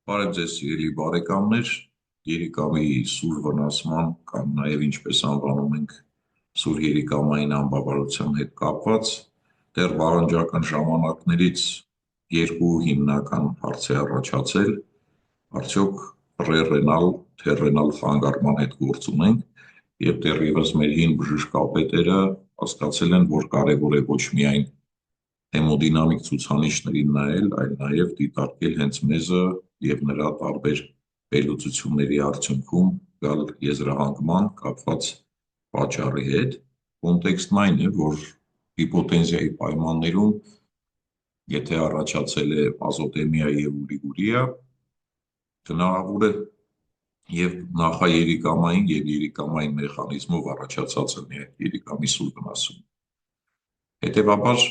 Բարև ձեզ սիրելի բարեկամներ, երիկամի սուր վնասման կամ նաև ինչպես անվանում ենք սուր երիկամային անբավարարության հետ կապված դեռ վաղնջական ժամանակներից երկու հիմնական հարց է առաջացել, արդյոք ռեռենալ, թե ռենալ խանգարման հետ գործ ունենք և դեռևս մեր հին բժշկապետերը հասկացել են, որ կարևոր է ոչ միայն հեմոդինամիկ ցուցանիշներին նայել, այլ նաև դիտարկել հենց մեզը և նրա տարբեր վերլուծությունների արդյունքում գալ եզրահանգման կապված պատճառի հետ։ Կոնտեքստն այն է, որ հիպոտենզիայի պայմաններում, եթե առաջացել է ազոտեմիա և ուրիգուրիա, հնարավոր է և նախաերիկամային և երիկամային մեխանիզմով առաջացած է երիկամի սուր վնասում։ Հետևաբար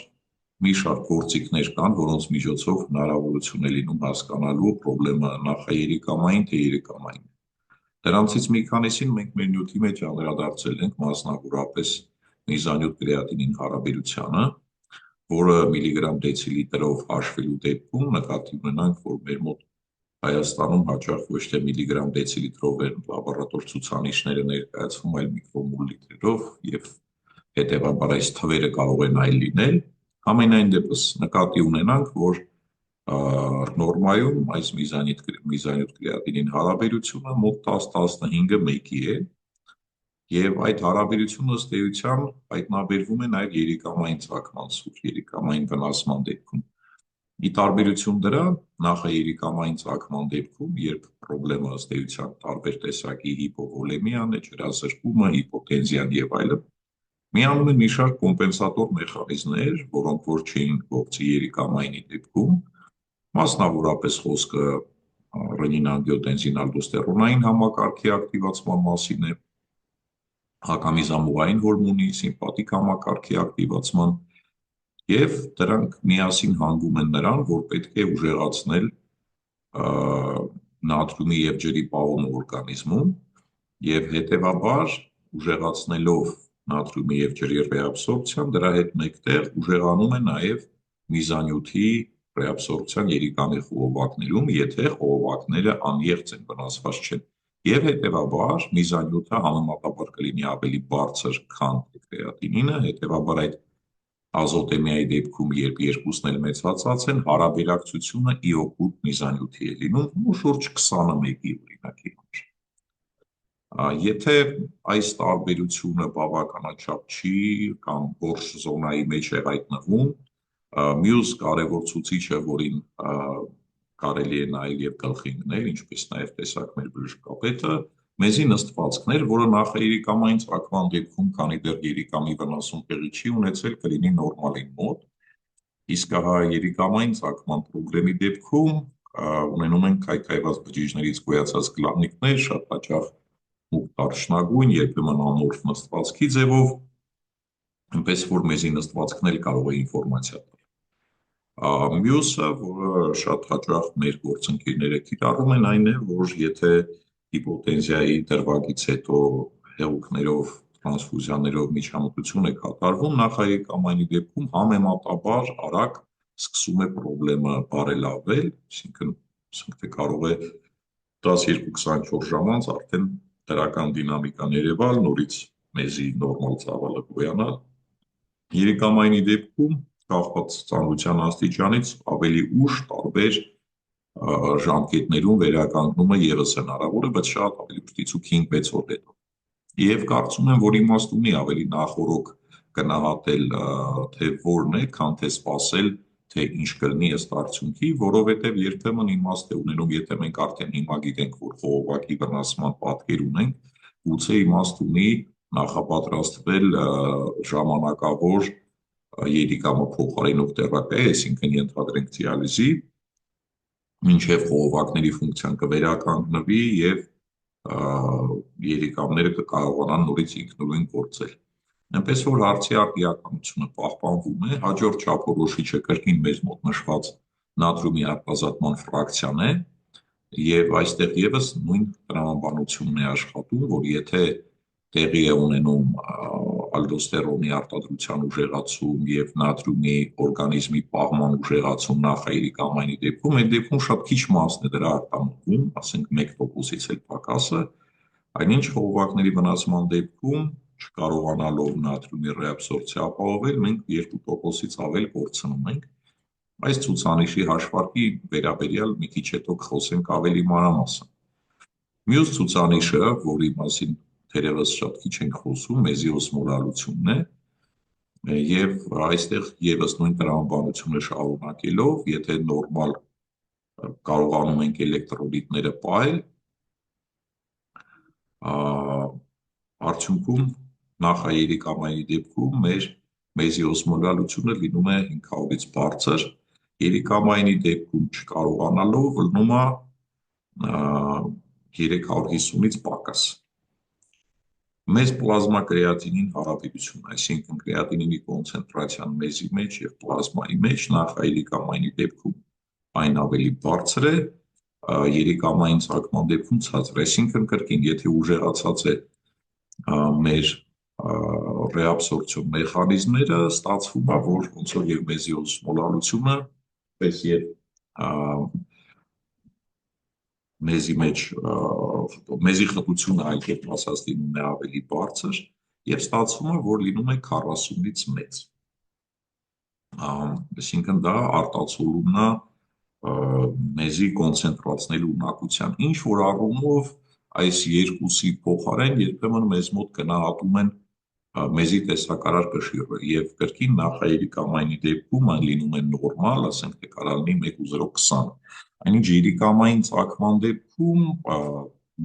մի շարք գործիքներ կան, որոնց միջոցով հնարավորություն է լինում հասկանալու պրոբլեմը նախաերիկամային թե երիկամային։ Դրանցից մի քանիսին մենք մեր նյութի մեջ անդրադարձել ենք, մասնավորապես միզանյութ կրեատինին հարաբերությանը, որը միլիգրամ դեցիլիտրով հաշվելու դեպքում նկատի ունենանք, որ մեր մոտ Հայաստանում հաճախ ոչ թե միլիգրամ դեցիլիտրով են լաբորատոր ցուցանիշները ներկայացվում, այլ միկրոմոլ լիտրերով և հետևաբար այս թվերը կարող են այլ լինել։ Համենայն դեպս նկատի ունենանք, որ նորմայում այս միզանյութ կրեատինին հարաբերությունը մոտ 10-15-ը 1-ի է և այդ հարաբերությունը ըստ էության հայտնաբերվում է նաև երիկամային ծագման սուր երիկամային վնասման դեպքում։ Ի տարբերություն դրա, նախաերիկամային ծագման դեպքում, երբ պրոբլեմը ըստ էության տարբեր տեսակի հիպովոլեմիան է, ջրազրկումը, հիպոտենզիան և այլն, միանում են մի շարք կոմպենսատոր մեխանիզմներ, որոնք որ չէին գործի երիկամայինի դեպքում, մասնավորապես խոսքը ռենին-անգիոտենզին-ալդոստերոնային համակարգի ակտիվացման մասին է, հակամիզամուղային հորմոնի սիմպաթիկ համակարգի ակտիվացման, և դրանք միասին հանգում են նրան, որ պետք է ուժեղացնել նատրիումի և ջրի պահումը օրգանիզմում և հետևաբար ուժեղացնելով նատրիումի և ջրի ռեաբսորբցիան, դրա հետ մեկտեղ ուժեղանում է նաև միզանյութի ռեաբսորբցիան երիկամի խողովակներում, եթե խողովակները անեղծ են, վնասված չեն, և հետևաբար միզանյութը համեմատաբար կլինի ավելի բարձր, քան կրեատինինը, հետևաբար այդ ազոտեմիայի դեպքում, երբ երկուսն էլ մեծացած են, հարաբերակցությունը ի օգուտ միզանյութի է լինում, շուրջ 20-1-ի օրինակի համար։ Եթե այս տարբերությունը բավականաչափ չի կամ գորշ զոնայի մեջ է հայտնվում, մյուս կարևոր ցուցիչը, որին կարելի է նայել և գլխի ընկնել, ինչպես նաև տեսաք մեր բժշկապետը, մեզի նստվածքն էր, որը նախաերիկամային ծագման դեպքում, քանի դեռ երիկամի վնասում տեղի չի ունեցել, կլինի նորմալին մոտ, իսկ երիկամային ծագման պրոբլեմի դեպքում ունենում ենք քայքայված բջիջներից գոյացած գլանիկներ, շատ հաճախ մուգ դարչնագույն, երբեմն ամորֆ նստվածքի ձևով, այնպես որ մեզի նստվածքն էլ կարող է ինֆորմացիա տալ։ Մյուսը, որը շատ հաճախ մեր գործընկերները կիրառում են, այն է, որ եթե հիպոտենզիայի դրվագից հետո հեղուկներով, տրանսֆուզիաներով միջամտություն է կատարվում, նախաերիկամայինի դեպքում համեմատաբար արագ սկսում է պրոբլեմը բարելավել, այսինքն ասենք թե կարող է 12-24 ժամ անց արդեն դրական դինամիկան երևալ, նորից մեզի նորմալ ծավալը գոյանալ։ Երիկամայինի դեպքում կախված ծանրության աստիճանից ավելի ուշ տարբեր ժամկետներում վերականգնումը ևս հնարավոր է, բայց շատ ավելի ուշ, դիցուք 5-6 օր հետո։ Եվ կարծում եմ, որ իմաստ ունի ավելի նախօրոք գնահատել, թե որն է, քան թե սպասել, թե ինչ կլինի ըստ արդյունքի, որովհետև երբեմն իմաստ է ունենում, եթե մենք արդեն հիմա գիտենք, որ խողովակի վնասման պատկեր ունենք, գուցե իմաստ ունի նախապատրաստվել ժամանակավոր երիկամը փոխարինող թերապիայի, այսինքն ենթադրենք դիալիզի, մինչև խողովակների ֆունկցիան կվերականգնվի և երիկամները կկարողանան նորից ինքնուրույն գործել։ Այնպես որ հարցի արդիականությունը պահպանվում է, հաջորդ չափորոշիչը կրկին մեզ մոտ նշված նատրիումի արտազատման ֆրակցիան է, և այստեղ ևս նույն տրամաբանությունն է աշխատում, որ եթե տեղի է ունենում ալդոստերոնի արտադրության ուժեղացում եւ նատրիումի օրգանիզմի պահման ուժեղացում նախայրիկ ամայնի դեպքում, այդ դեպքում շատ քիչ մասն է դրա արտանետվում, ասենք 1%-ից էլ պակասը, այնինչ խողովակների վնասման դեպքում չկարողանալով նատրիումի ռեաբսորբցիա ապահովել, մենք 2%-ից ավել կորցնում ենք։ Այս ցուցանիշի հաշվարկի վերաբերյալ մի քիչ հետո կխոսենք ավելի մանրամասն։ Մյուս ցուցանիշը, որի մասին թերևս շատ քիչ ենք խոսում, մեզիոսմոլալությունն է, եւ այստեղ եւս նույն տրամաբանությունը շարունակելով, եթե նորմալ կարողանում ենք էլեկտրոլիտները պահել, արդյունքում նախայերիկ ամայնի դեպքում մեր մեզիոսմոլալությունը լինում է 500-ից բարձր, երիկամայնի դեպքում չկարողանալով լինում է 350-ից պակաս։ Մեծ պլազմա կրեատինին հարաբերություն, այսինքն կրեատինինի կոնցենտրացիան մեզի մեջ եւ պլազմայի մեջ նախայերիկամայնի դեպքում այն ավելի բարձր է, երիկամային ցակման դեպքում ցածր, այսինքն կրկին, եթե ուժեղացած է մեր ռեաբսորբցիոն մեխանիզմները, ստացվում է, որ ոնց որ եւ մեզիոսմոլալությունը, պես եւ մեզի մեջ մեզի խտությունը այլ կերպ ասած լինում է ավելի բարձր եւ ստացվում է, որ լինում է 40-ից մեծ։ Այսինքն դա արտացոլումն է մեզի կոնցենտրացնելու ունակության, ինչ որ առումով այս երկուսի փոխարեն երբեմն մեզ մոտ գնահատում են մեզի տեսակարար կշիռը եւ կրկին նախայերիկամայնի դեպքում այն լինում է նորմալ, ասենք թե կարող լինի 1.20, այնինչ երիկամային ցակման դեպքում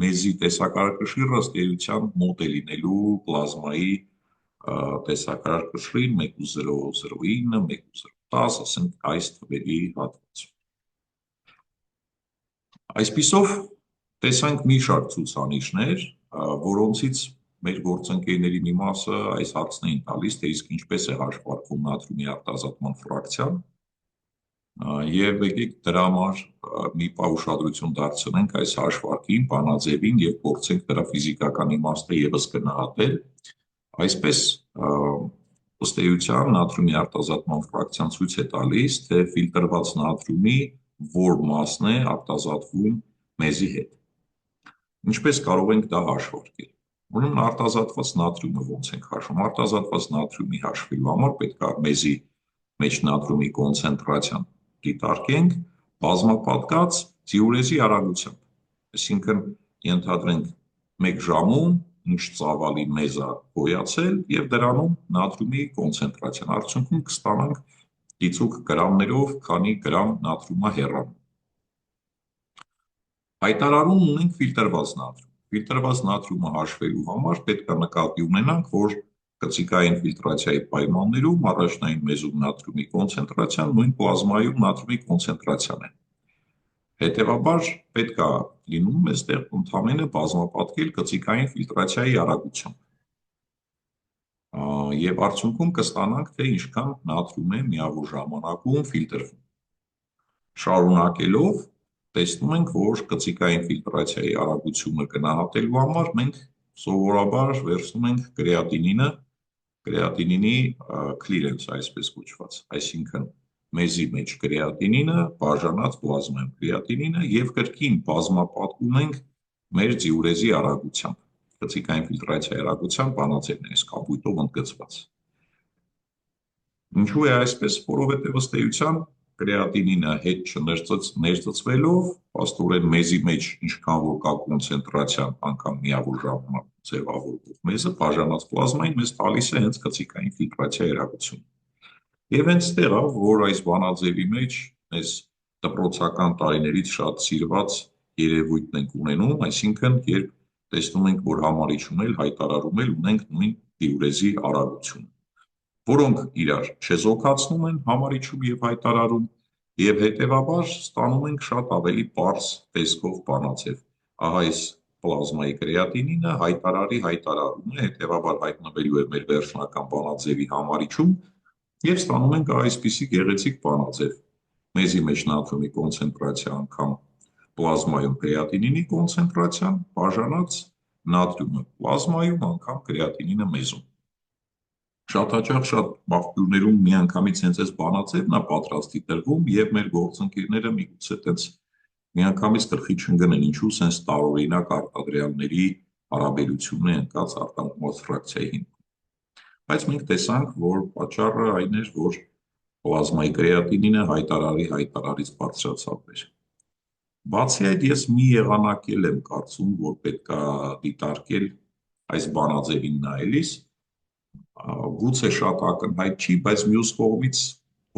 մեզի տեսակարար կշիռը ըստ էության մոտ է լինելու պլազմայի տեսակարար կշռին 1.009, 1.010, ասենք այս թվերի հատվածում։ Այսպիսով տեսանք մի շարք ցուցանիշներ, որոնցից մեր գործընկերների մի մասը այս հարցն էին տալիս, թե իսկ ինչպես է հաշվարկվում նատրիումի արտազատման ֆրակցիան, եւ եկեք դրա համար մի պահ ուշադրություն դարձնենք այս հաշվարկին, բանաձևին եւ փորձենք դրա ֆիզիկական իմաստը եւս գնահատել։ Այսպես ըստ էության նատրիումի արտազատման ֆրակցիան ցույց է տալիս, թե ֆիլտրված նատրիումի որ մասն է արտազատվում մեզի հետ։ Ինչպես կարող ենք դա հաշվարկել։ Ուրեմն արտազատված նատրիումը ոնց ենք հաշվում։ Արտազատված նատրիումի հաշվելու համար պետք է մեզի մեջ նատրիումի կոնցենտրացիան դիտարկենք բազմապատկած դիուրեզի արագությամբ։ Այսինքն ենթադրենք 1 ժամում ինչ ծավալի մեզ է գոյացել եւ դրանում նատրիումի կոնցենտրացիան։ Արդյունքում կստանանք դիցուք գրամներով, քանի գրամ նատրիում է հեռանում։ Հայտարարում ունենք ֆիլտրված նատրիում։ Ֆիլտրված նատրիումը հաշվելու համար պետք է նկատի ունենանք, որ կծիկային ֆիլտրացիայի պայմաններում առաջնային մեզում նատրիումի կոնցենտրացիան նույն պլազմայում նատրիումի կոնցենտրացիան է։ Հետևաբար պետք է լինում այստեղ ընդհանրապես բազմապատկել կծիկային ֆիլտրացիայի արագությամբ։ Եվ արդյունքում կստանանք, թե ինչքան նատրիում է միավոր ժամանակում ֆիլտրվում։ Շարունակելով տեսնում ենք, որ կծիկային ֆիլտրացիայի արագությունը գնահատելու համար մենք սովորաբար վերցնում ենք կրեատինինի clearance, այսպես կոչված, այսինքն մեզի մեջ կրեատինինը բաժանած պլազմայում կրեատինինը եւ կրկին բազմապատկում ենք մեր դիուրեզի արագությամբ, կծիկային ֆիլտրացիայի արագությամբ բանաձևն է այս կապույտով ընդգծված։ Ինչու է այսպես, որովհետեւ ըստ էության կրեատինինը հետ չներծծվելով, աստորեն մեզի մեջ ինչքան որ կա կոնցենտրացիան անգամ միավոր ժամանակ ձևավորվող մեզը բաժանած պլազմային մեզ տալիս է հենց կծիկային ֆիլտրացիայի արագությունը։ Եվ հենց ստեղ է, որ այս բանաձևի մեջ այս դպրոցական տարիներից շատ սիրված երևույթն ենք ունենում, այսինքն երբ տեսնում ենք, որ համարիչում էլ հայտարարում էլ ունենք նույն դիուրեզի արագությունը, որոնք իրար չեզոքացնում են համարիչում եւ հայտարարում, եւ հետեւաբար ստանում ենք շատ ավելի պարզ տեսքով բանաձև։ Ահա այս պլազմայի կրեատինինը հայտարարում է, հետեւաբար հայտնվելու է մեր վերջնական բանաձևի համարիչում եւ ստանում ենք այսպիսի գեղեցիկ բանաձև։ Մեզի մեջ նատրիումի կոնցենտրացիա անգամ պլազմայում կրեատինինի կոնցենտրացիան բաժանած նատրիումը պլազմայում անգամ կրեատինինը մեզում։ Շատ հաճախ շատ բախտյուրներում միանգամից հենց այս բանաձևն է պատրաստի տրվում եւ մեր գործընկերները միգուցե տենց միանգամից գլխի չընկնեն ինչու սենց տարօրինակ արտադրյալների հարաբերությունն է ընկած արտանետված ֆրակցիայի հիմքում։ Բայց մենք տեսանք, որ պատճառը այն էր, որ պլազմայի կրեատինինը հայտարարից բարձրացավ վեր։ Բացի այդ, ես մի եղանակ եմ կարծում, որ պետք է դիտարկել այս բանաձևին նայելիս, գուցե շատ ակնհայտ չի, բայց մյուս կողմից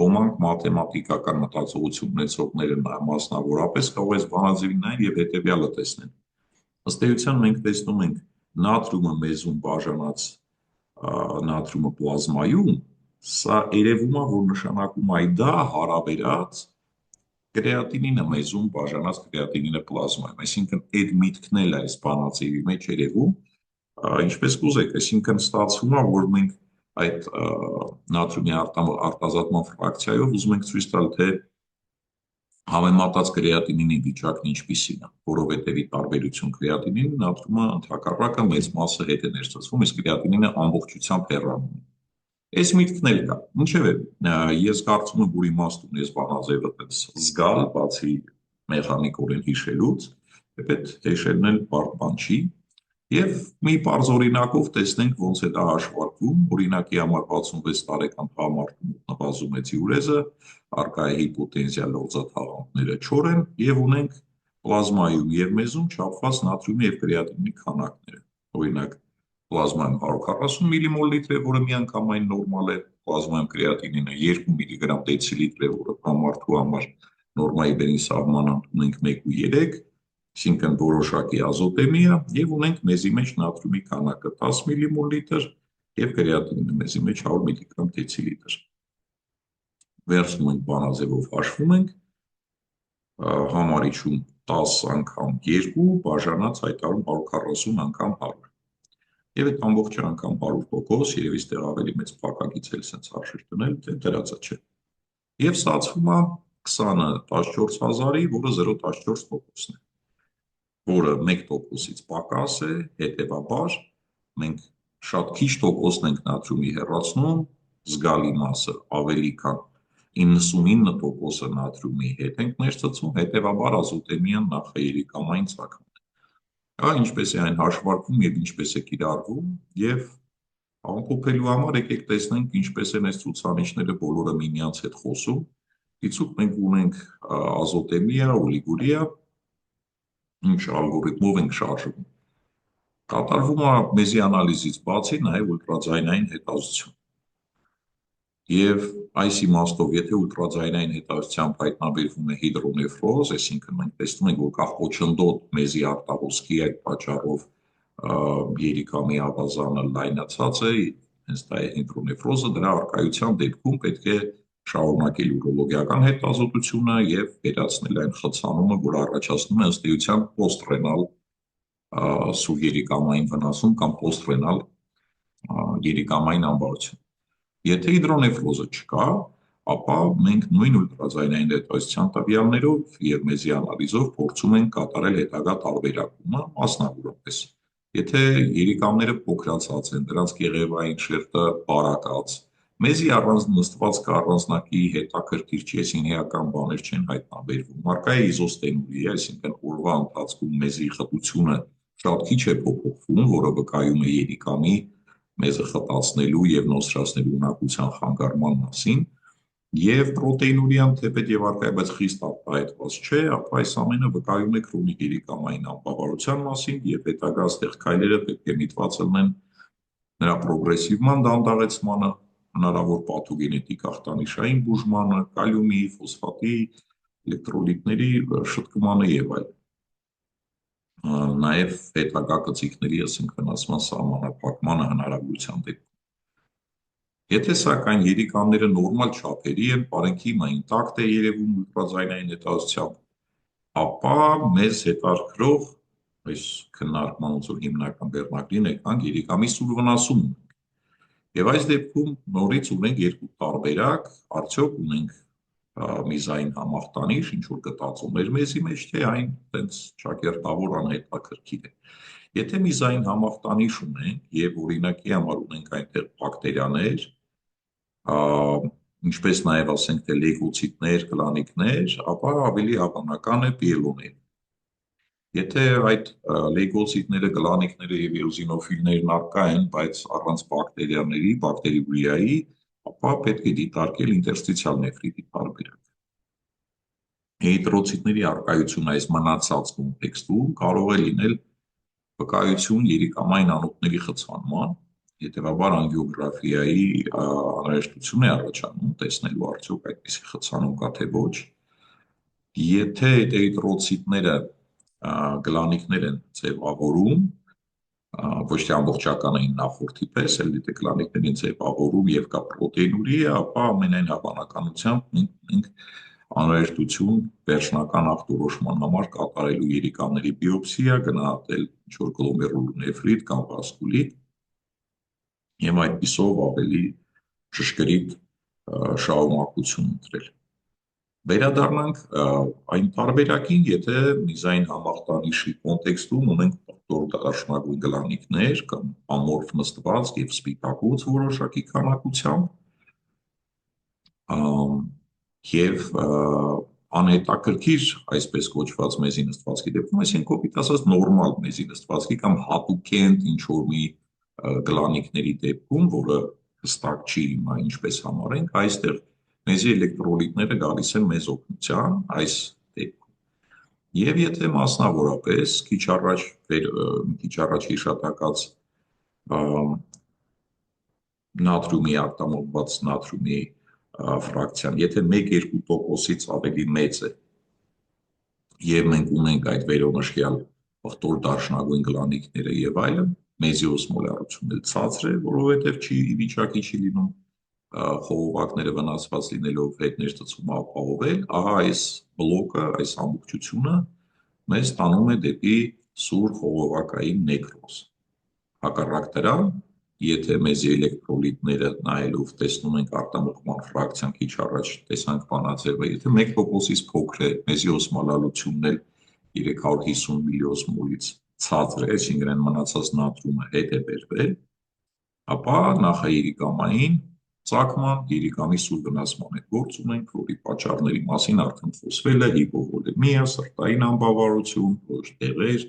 ոմանք մաթեմատիկական մտածողություն ունեցողները մասնավորապես կարող է այս բանաձևին նայեն եւ հետեւյալը տեսնեն։ Ըստ էության մենք տեսնում ենք նատրիումը մեզում բաժանած նատրիումը պլազմայում, սա երևում է, որ նշանակում է դա հարաբերած կրեատինինը մեզում բաժանած կրեատինինը պլազմայում, այսինքն այդ միտքն էլ այս բանաձևի մեջ երևում, ինչպես կուզեք, այսինքն ստացվում է, որ մենք այդ նատրիումի արտազատման ֆրակցիայով ուզում ենք ցույց տալ, թե համեմատած կրեատինինի վիճակն ինչպիսին է, որովհետև ի տարբերություն կրեատինինի նատրիումը ընդհակառակը մեծ մասը հետ է ներծծվում, իսկ կրեատինինը ամբողջությամբ հեռանում է։ Այս միտքն էլ կա։ Ինչևէ, ես կարծում եմ, որ իմաստ ունի այս բանաձևը այդպես զգալ, բացի մեխանիկորեն հիշելուց, այդ հեշելն էլ բարդ բան չի։ Եվ մի պարզ օրինակով տեսնենք ոնց է դա հաշվարկվում, օրինակի համար 66 տարեկան տղամարդու նվազում է թիուրեզը, առկա է հիպոտենզիա, լորձաթաղանթները չոր են եւ ունենք պլազմայում եւ մեզում չափված նատրիումի եւ կրեատինինի քանակները։ Օրինակ պլազմայում 140 միլիմոլ լիտր է, որը միանգամայն նորմալ է, պլազմայում կրեատինինը 2 միլիգրամ դեցիլիտր է, որը տղամարդու համար նորմայի բերին սահմանանք ունենք 1.3, այսինքն որոշակի ազոտեմիա եւ ունենք մեզի մեջ նատրիումի քանակը 10 միլիմոլ լիտր եւ կրեատինինը մեզի մեջ 100 միլիգրամ դեցիլիտր։ Վերցնում ենք բանաձևով հաշվում ենք, համարիչում 10 անգամ 2 բաժանած հայտարարում 140 անգամ 100։ Եվ այդ ամբողջը անգամ 100%, երևի ստեղ ավելի մեծ փակագից էլ սենց արժեր դնել, թե դրածա չէ։ Եվ ստացվում է 20-ը 14000-ի, որը 0.14%-ն է, որը 1%-ից պակաս է, հետևաբար մենք շատ քիչ տոկոսն ենք նատրիումի հեռացնում, զգալի մասը ավելի քան 99%-ը նատրիումի հետ ենք ներծծում, հետևաբար ազոտեմիան նախաերիկամային ծագում է։ Ինչպես է այն հաշվարկվում եւ ինչպես է կիրառվում եւ ամփոփելու համար եկեք տեսնենք ինչպես են այս ցուցանիշները բոլորը միմյանց հետ խոսում։ Իցուկ մենք ունենք ազոտեմիա, օլիգուրիա, ինչ ալգորիթմով ենք շարժվում։ Կատարվում է մեզի անալիզից բացի նաեւ ուլտրաձայնային հետազոտություն։ Եվ այս իմաստով, եթե ուլտրաձայնային հետազոտությամբ հայտնաբերվում է հիդրոնեֆրոզ, այսինքն մենք տեսնում ենք, որ կա խոչընդոտ մեզի արտահոսքի այդ պատճառով երիկամի ավազանը լայնացած է, հենց դա է հիդրոնեֆրոզը, դրա առկայության դեպքում պետք է շարունակել ուրոլոգիական հետազոտությունը եւ վերացնել այն խցանումը, որ առաջացնում է ըստ էության պոստրենալ սուբերիկամային վնասում կամ պոստրենալ երիկամային ամբարություն։ Եթե հիդրոնեֆրոզը չկա, ապա մենք նույն ուլտրաձայնային հետազոտության տվյալներով եւ մեզի անալիզով փորձում ենք կատարել հետագա տարբերակումը, մասնավորապես եթե երիկամները փոքրացած են, դրանց կեղևային շերտը բարակած, մեզի նստվածքը առանձնակի հետաքրքիր չի, այսինքն բաներ չեն հայտնաբերվում։ Արկա է իզոստենուրիա, այսինքն օրվա ընթացքում մեզի խտությունը շատ քիչ է փոփոխվում, որը վկայում է երիկամի մեզը խտացնելու եւ նոսրացնելու ունակության խանգարման մասին, եւ պրոտեինուրիան թեպետ եւ արկա է, բայց խիստ արտահայտված չէ, ապա այս ամենը վկայում է քրոնիկ երիկամային անբավարարության մասին եւ հետագա ստեղ քայլերը պետք է միտված լինեն նրա պրոգրեսիվման դանդաղեցմանը, հնարավոր պաթոգենետիկ ախտանիշային բուժմանը, կալիումի, ֆոսֆատի, էլեկտրոլիտների շտկմանը եւ այլն։ Նաև հետագա կծիկների ըսնքվնասման սահմանափակմանը հնարավորության դեպքում։ Եթե սակայն երիկամները նորմալ չափերի են, պարենքիմը ինտակտ է երևում ուլտրաձայնային հետազոտությամբ, ապա մեզ հետաքրքրող այս քննարկման ոնց որ հիմնական բեռնարկին եկանք երիկամի սուր վնասում ունենք։ Եվ այս դեպքում նորից ունենք երկու տարբերակ, արդյոք ունենք միզային համախտանիշ, ինչ որ գտածում էր մեզի մեջ, թե այն տենց ճակերտավոր անհետաքրքիր է։ Եթե միզային համախտանիշ ունենք եւ օրինակի համար ունենք այնտեղ բակտերիաներ, ինչպես նաեւ ասենք թե լեյկոցիտներ, կլանիկներ, ապա ավելի հավանական է պիելոներ։ Եթե այդ լեյկոցիտները, գլանիկները եւ էոզինոֆիլներն առկա են, բայց առանց բակտերիաների, բակտերիուրիայի, ապա պետք է դիտարկել ինտերստիցիալ նեֆրիտի տարբերակ։ Էրիթրոցիտների առկայությունը այս մնացած կոնտեքստում կարող է լինել վկայություն երիկամային անոթների խցանման, հետևաբար անգիոգրաֆիայի անհրաժեշտություն է առաջանում տեսնելու արդյոք այդպիսի խցանում կա թե ոչ։ Եթե էրիթրոցիտները գլանիկներ են ձևավորում, ոչ թե ամբողջականային նախորդի պես, այլ եթե գլանիկներ են ձևավորում եւ կա պրոտեինուրի, ապա ամենայն հավանականությամբ մենք անհրաժեշտություն վերջնական ախտորոշման համար կատարելու երիկաների բիոպսիա, գնահատել ինչ-որ գլոմերուլոնեֆրիտ կամ վասկուլիտ եւ այդպիսով ավելի ճշգրիտ շահումակություն ընտրել։ Վերադառնանք այն տարբերակին, եթե միզային համախտանիշի կոնտեքստում ունենք տորդաշնագույն գլանիկներ կամ ամորֆ նստված եւ սպիտակուց որոշակի քանակությամբ եւ անհետաքրքիր այսպես կոչված մեզի նստվածքի դեպքում, այսինքն կոպիտ ասած նորմալ մեզի նստվածքի կամ հատուկենտ ինչ որ մի գլանիկների դեպքում, որը հստակ չի հիմա ինչպես համարենք, այստեղ մեզի էլեկտրոլիտները գալիս են մեզ օգնության այս դեպքում։ Եվ եթե մասնավորապես քիչ առաջ հիշատակած նատրիումի արտամողված նատրիումի ֆրակցիան, եթե 1-2%-ից ավելի մեծ է, եւ մենք ունենք այդ վերոնշյալ ողտոր դաշնագույն գլանիկները եւ այլն, մեզի օսմոլարությունն էլ ցածր է, որովհետեւ չի վիճակի չի լինում խողովակները վնասված լինելով հետներ ծծումը ապահովել, ահա այս բլոկը, այս ամբողջությունը մեզ տանում է դեպի սուր խողովակային նեկրոզ։ Հակառակ դրան, եթե մեզի էլեկտրոլիտները նայելով տեսնում ենք արտամողման ֆրակցիան քիչ առաջ տեսանք բանաձևը, եթե 1%-ից փոքր է, մեզի օսմոլալությունն էլ 350 միլիոսմոլից ցածր է, այսինքն այն մնացած նատրիումը հետ է բերվել, ապա նախաերիկամային ծագման, երիկամի սուր վնասման հետ գործ ունենք, որի պատճառների մասին արդեն խոսվել է, հիպովոլեմիա, սրտային անբավարարություն, որոշ տեղեր,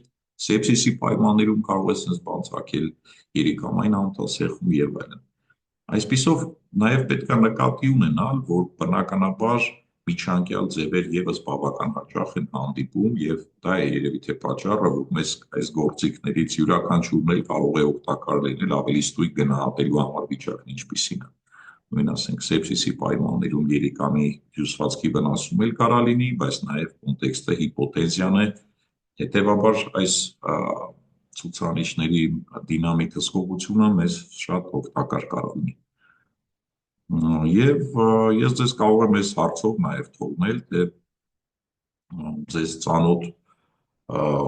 սեպսիսի պայմաններում կարող է sense բացակել երիկամային անոթասեղմ եւ այլն։ Այսպիսով նաեւ պետք է նկատի ունենալ, որ բնականաբար միջանկյալ ձևեր եւս բավական հաճախ են հանդիպում եւ դա է երևի թե պատճառը, որ մեզ այս գործիքներից յուրաքանչյուրն էլ կարող է օգտակար լինել ավելի ստույգ գնահատելու համար վիճակն ինչպիսին է։ Նույն ասենք սեպսիսի պայմաններում երիկամի հյուսվածքի վնասում էլ կարա լինի, բայց նաեւ կոնտեքստը հիպոտենզիան է, հետեւաբար այս ցուցանիշների դինամիկ հսկողությունը մեզ շատ օգտակար կարող լինի։ Եվ ես ձեզ կարող եմ այս հարցով նաև թողնել, թե ձեզ ծանոթ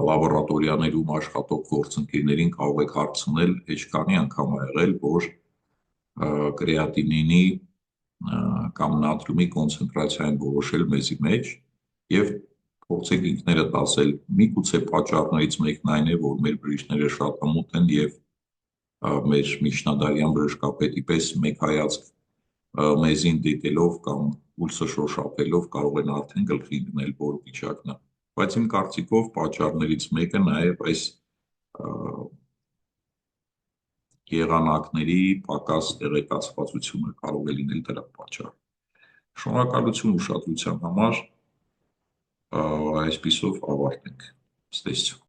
լաբորատորիաներում աշխատող գործընկերներին կարող եք հարցնել, ինչքանի անգամ ա եղել, որ կրեատինինի կամ նատրիումի կոնցենտրացիա են որոշել մեզի մեջ եւ փորձեք ինքներդ ասել, միգուցե պատճառներից մեկն այն է, որ մեր բժիշկները շատ ամոթ են եւ մեր միջնադարյան բժշկապետի պես մեկ հայացք մեզին դիտելով կամ պուլսը շոշափելով կարող են արդեն գլխի դնել որ վիճակն է, բայց իմ կարծիքով պատճառներից մեկը նաեւ այս եղանակների պակաս տեղեկացվածությունը կարող է լինել դրա պատճառը։ Շնորհակալություն ուշադրության համար, այսպիսով ավարտենք։ Ստեսություն։